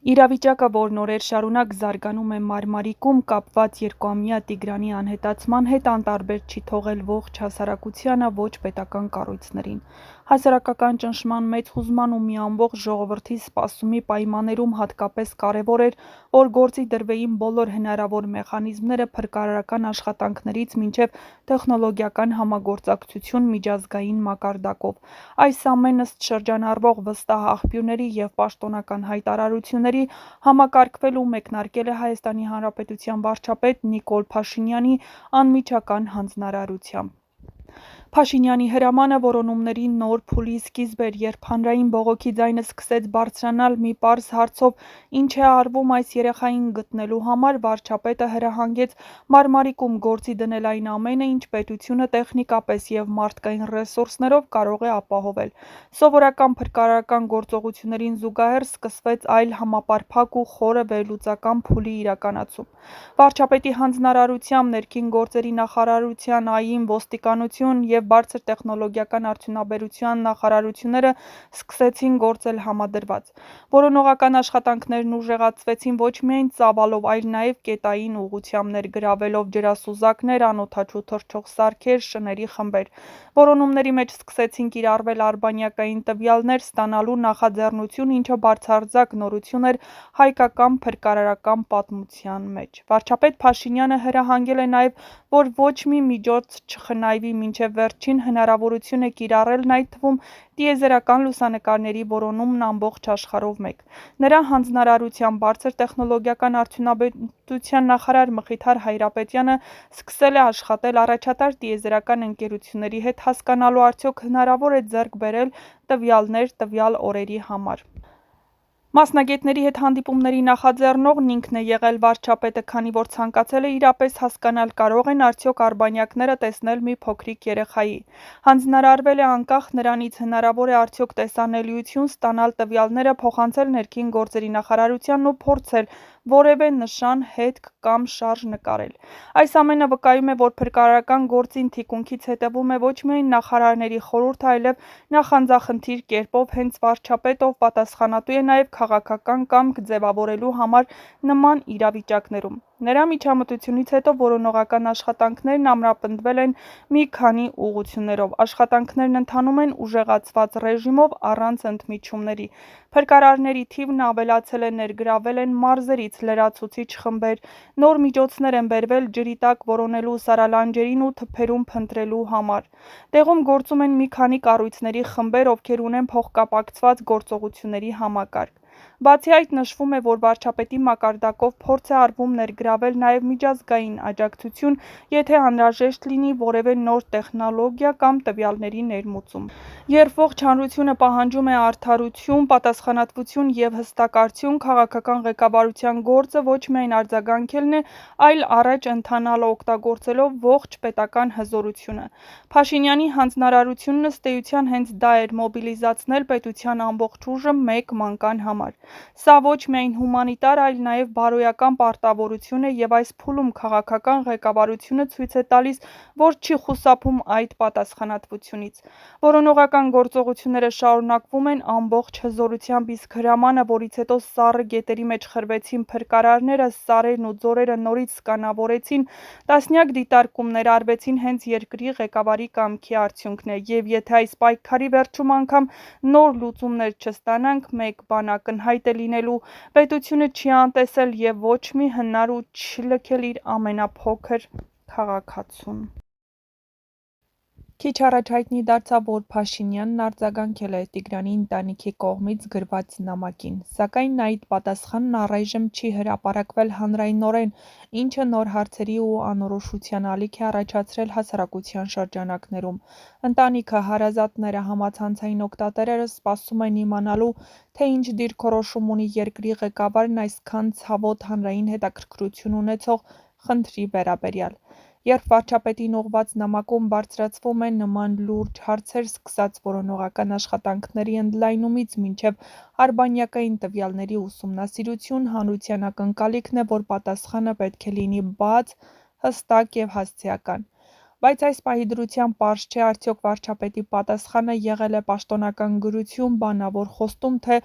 Իրավիճակը, որն օրեր շարունակ զարգանում է Մարմարիկում կապված երկուամյա Տիգրանի անհետացման հետ, անտարբեր չի թողել ողջ հասարակությանը, ոչ պետական կառույցներին։ Հասարակական ճնշման մեծ հուզման ու մի ամբողջ ժողովրդի սպասումի պայմաններում հատկապես կարևոր էր, որ գործի դրվեին բոլոր հնարավոր մեխանիզմները փրկարարական աշխատանքներից մինչև տեխնոլոգիական համագործակցություն միջազգային մակարդակով։ Այս ամենը ըստ շրջանառվող վստահ աղբյուրների և պաշտոնական հայտարարությունների համակարգվել ու մեկնարկել է Հայաստանի Հանրապետության վարչապետ Նիկոլ Փաշինյանի անմիջական հանձնարարությամբ։ Փաշինյանի հրամանը որոնումների նոր փուլի սկիզբ էր, երբ հանրային բողոքի ձայնը սկսեց բարձրանալ մի պարզ հարցով՝ ինչ է արվում այս երեխային գտնելու համար, վարչապետը հրահանգեց Մարմարիկում գործի դնել այն ամենը, ինչ պետությունը տեխնիկապես և մարդկային ռեսուրսներով կարող է ապահովել։ Սովորական փրկարարական գործողություններին զուգահեռ սկսվեց այլ համապարփակ ու խորը վերլուծական փուլի իրականացում։ Վարչապետի հանձնարարությամբ ներքին գործերի նախարարության, ԱԻ, ոստիկանություն և բարձր տեխնոլոգիական արդյունաբերության նախարարությունները սկսեցին գործել համադրված։ Որոնողական աշխատանքներն ուժեղացվեցին ոչ միայն ծավալով, այլ նաև կետային ուղղությամբ, ներգրավելով ջրասուզակներ, անօդաչու թռչող սարքեր, շների խմբեր։ Որոնումների մեջ սկսեցին կիրառվել արբանյակային տվյալներ ստանալու նախաձեռնություն, ինչը բացարձակ նորություն էր հայկական փրկարարական պատմության մեջ։ Վարչապետ Փաշինյանը հրահանգել է նաև, որ ոչ մի միջոց չխնայվի մինչև վերջին հնարավորություն է կիրառելն, այդ թվում տիեզերական լուսանկարների որոնումն ամբողջ աշխարհով մեկ։ Նրա հանձնարարությամբ բարձր տեխնոլոգիական արդյունաբերության նախարար Մխիթար Հայրապետյանը սկսել է աշխատել առաջատար տիեզերական ընկերությունների հետ, հասկանալու արդյոք հնարավոր է ձեռք բերել տվյալներ տվյալ օրերի համար։ Մասնագետների հետ հանդիպումների նախաձեռնողն ինքն է եղել վարչապետը, քանի որ ցանկացել է իրապես հասկանալ՝ կարող են արդյոք արբանյակները տեսնել մի փոքրիկ երեխայի։ Հանձնարարվել է անկախ նրանից հնարավոր է արդյոք տեսանելիություն ստանալ տվյալները, փոխանցել ներքին գործերի նախարարությանն ու փորձել որևէ նշան, հետք կամ շարժ նկարել։ Այս ամենը վկայում է, որ փրկարարական գործին թիկունքից հետևում է ոչ միայն նախարարների խորհուրդը, այլև նախանձախնդիր կերպով հենց վարչապետը, ով պատասխանատու է նաև քաղաքական կամք ձևավորելու համար նման իրավիճակներում։ Նրա միջամտությունից հետո որոնողական աշխատանքներն ամրապնդվել են մի քանի ուղղություններով։ Աշխատանքներն ընթանում են ուժեղացված ռեժիմով, առանց ընդմիջումների։ Փրկարարների թիվն ավելացել է, ներգրավել են մարզերից լրացուցիչ խմբեր, նոր միջոցներ են բերվել ջրի տակ որոնելու սարալանջերին ու թփերում փնտրելու համար։ Տեղում գործում են մի քանի կառույցների խմբեր, ովքեր ունեն փոխկապակցված գործողությունների համակարգ։ Բացի այդ, նշվում է, որ վարչապետի մակարդակով փորձ է արվում ներգրավել նաև միջազգային աջակցություն, եթե անհրաժեշտ լինի որևէ նոր տեխնոլոգիա կամ տվյալների ներմուծում։ Երբ ողջ հանրությունը պահանջում է արդարություն, պատասխանատվություն և հստակարություն, քաղաքական ղեկավարության գործը ոչ միայն արձագանքելն է, այլ առաջ ընթանալը, օգտագործելով ողջ պետական հզորությունը։ Փաշինյանի հանձնարարությունն ըստ էության հենց դա էր՝ մոբիլիզացնել պետության ամբողջ ուժը մեկ մանկան համար։ Սա ոչ միայն հումանիտար, այլ նաև բարոյական պարտավորություն է, և այս փուլում քաղաքական ղեկավարությունը ցույց է տալիս, որ չի խուսափում այդ պատասխանատվությունից։ Որոնողական գործողությունները շարունակվում են ամբողջ հզորությամբ, իսկ հրամանը, որից հետո սառը գետերի մեջ խրվեցին փրկարարները, սարերն ու ձորերը նորից սկանավորեցին, տասնյակ դիտարկումներ արվեցին, հենց երկրի ղեկավարի կամքի արդյունքն է։ Եվ եթե այս պայքարի վերջում անգամ նոր լուծումներ չստանանք, մեկ բան ակնհայտ է լինելու՝ պետությունը չի անտեսել և ոչ մի հնար ու չի լքել իր ամենափոքր քաղաքացուն։ Քիչ առաջ հայտնի դարձավ, որ Փաշինյանն արձագանքել է Տիգրանի ընտանիքի կողմից գրված նամակին, սակայն այդ պատասխանն առայժմ չի հրապարակվել հանրայնորեն, ինչը նոր հարցերի ու անորոշության ալիք է առաջացրել հասարակության շրջանակներում։ Ընտանիքը, հարազատները, համացանցային օգտատերերը սպասում են իմանալու, թե ինչ դիրքորոշում ունի երկրի ղեկավարն այսքան ցավոտ հանրային հետաքրքրություն ունեցող խնդրի վերաբերյալ։ Երբ վարչապետին ուղղված նամակում բարձրացվում են նման լուրջ հարցեր, սկսած որոնողական աշխատանքների ընդլայնումից մինչև արբանյակային տվյալների ուսումնասիրություն, հանրության ակնկալիքն է, որ պատասխանը պետք է լինի բաց, հստակ և հասցեական։ Բայց այս պահի դրությամբ պարզ չէ արդյոք վարչապետի պատասխանը եղել է պաշտոնական գրություն, բանավոր խոստում, թե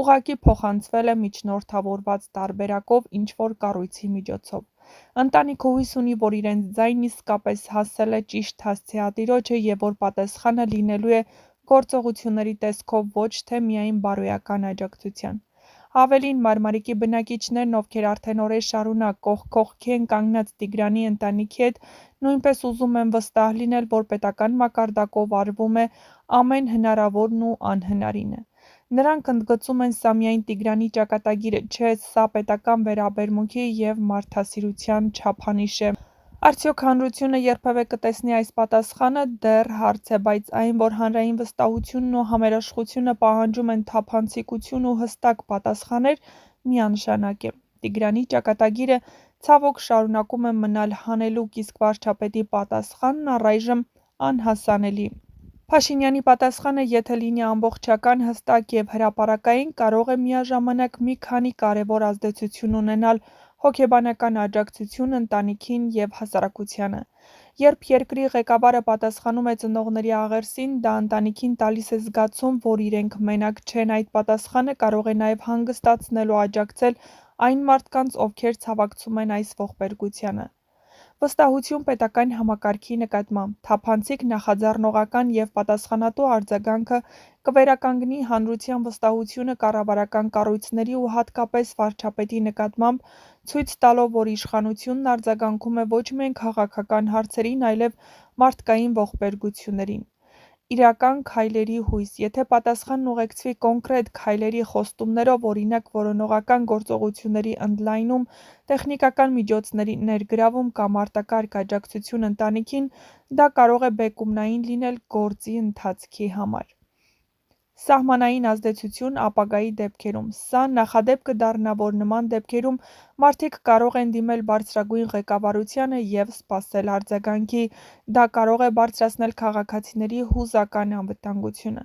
ուղղակի փոխանցվել է միջնորդավորված տարբերակով ինչ-որ կառույցի միջոցով։ Ընտանիքը հույս ունի, որ իրենց ձայնն իսկապես հասել է ճիշտ հասցեատիրոջը և որ պատասխանը լինելու է գործողությունների տեսքով, ոչ թե միայն բարոյական աջակցության։ Ավելին, Մարմարիկի բնակիչներն, ովքեր արդեն օրեր շարունակ կողք կողքի են կանգնած Տիգրանի ընտանիքի հետ, նույնպես ուզում են վստահ լինել, որ պետական մակարդակով արվում է ամեն հնարավորն ու անհնարինը։ Նրանք ընդգծում են սա միայն Տիգրանի ճակատագիրը չէ, սա պետական վերաբերմունքի և մարդասիրության չափանիշ է։ Արդյոք հանրությունը երբևէ կտեսնի այս պատասխանը, դեռ հարց է, բայց այն, որ հանրային վստահությունն ու համերաշխությունը պահանջում են թափանցիկություն ու հստակ պատասխաններ, միանշանակ է։ Տիգրանի ճակատագիրը ցավոք շարունակում է մնալ հանելուկ, իսկ վարչապետի պատասխանն առայժմ անհասանելի։ Փաշինյանի պատասխանը, եթե լինի ամբողջական, հստակ և հրապարակային, կարող է միաժամանակ մի քանի կարևոր ազդեցություն ունենալ հոգեբանական աջակցություն ընտանիքին և հասարակությանը։ Երբ երկրի ղեկավարը պատասխանում է ծնողների աղերսին, դա ընտանիքին տալիս է զգացում, որ իրենք մենակ չեն։ Այդ պատասխանը կարող է նաև հանգստացնել ու աջակցել այն մարդկանց, ովքեր ցավակցում են այս ողբերգությանը։ Վստահություն պետական համակարգի նկատմամբ, թափանցիկ, նախաձեռնողական և պատասխանատու արձագանքը կվերականգնի հանրության վստահությունը կառավարական կառույցների ու հատկապես վարչապետի նկատմամբ, ցույց տալով, որ իշխանությունն արձագանքում է ոչ միայն քաղաքական հարցերին, այլև մարդկային ողբերգություններին։ Իրական քայլերի հույս։ Եթե պատասխանն ուղեկցվի կոնկրետ քայլերի, խոստումներով, օրինակ որոնողական գործողությունների ընդլայնում, տեխնիկական միջոցների ներգրավում կամ արտակարգ աջակցություն ընտանիքին, դա կարող է բեկումնային լինել գործի ընթացքի համար։ Սահմանային ազդեցություն ապագայի դեպքերում։ Սա նախադեպ կդառնա, որ նման դեպքերում մարդիկ կարող են դիմել բարձրագույն ղեկավարությանը և սպասել արձագանքի։ Դա կարող է բարձրացնել քաղաքացիների հուզական անվտանգությունը։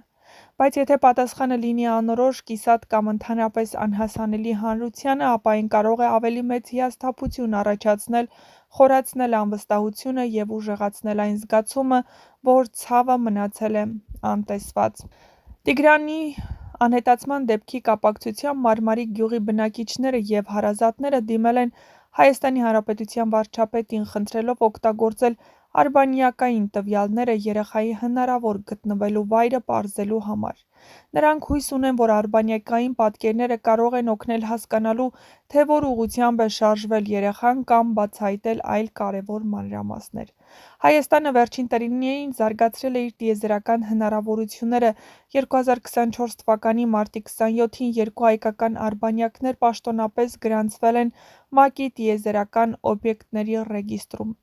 Բայց եթե պատասխանը լինի անորոշ, կիսատ կամ ընդհանրապես անհասանելի հանրությանը, ապա այն կարող է ավելի մեծ հիասթափություն առաջացնել, խորացնել անվստահությունը և ուժեղացնել այն զգացումը, որ ցավը մնացել է անտեսված։ Տիգրանի անհետացման դեպքի կապակցությամբ Մարմարիկ գյուղի բնակիչները և հարազատները դիմել են ՀՀ վարչապետին, խնդրելով օգտագործել արբանյակային տվյալները երեխայի հնարավոր գտնվելու վայրը պարզելու համար։ Նրանք հույս ունեն, որ արբանյակային պատկերները կարող են օգնել հասկանալու, թե որ ուղղությամբ է շարժվել երեխան կամ բացահայտել այլ կարևոր մանրամասներ։ Հայաստանը վերջին տարիներին զարգացրել է իր տիեզերական հնարավորությունները։ 2024 թվականի մարտի 27-ին երկու հայկական արբանյակներ պաշտոնապես գրանցվել են ՄԱԿ-ի տիեզերական օբյեկտների ռեգիստրում։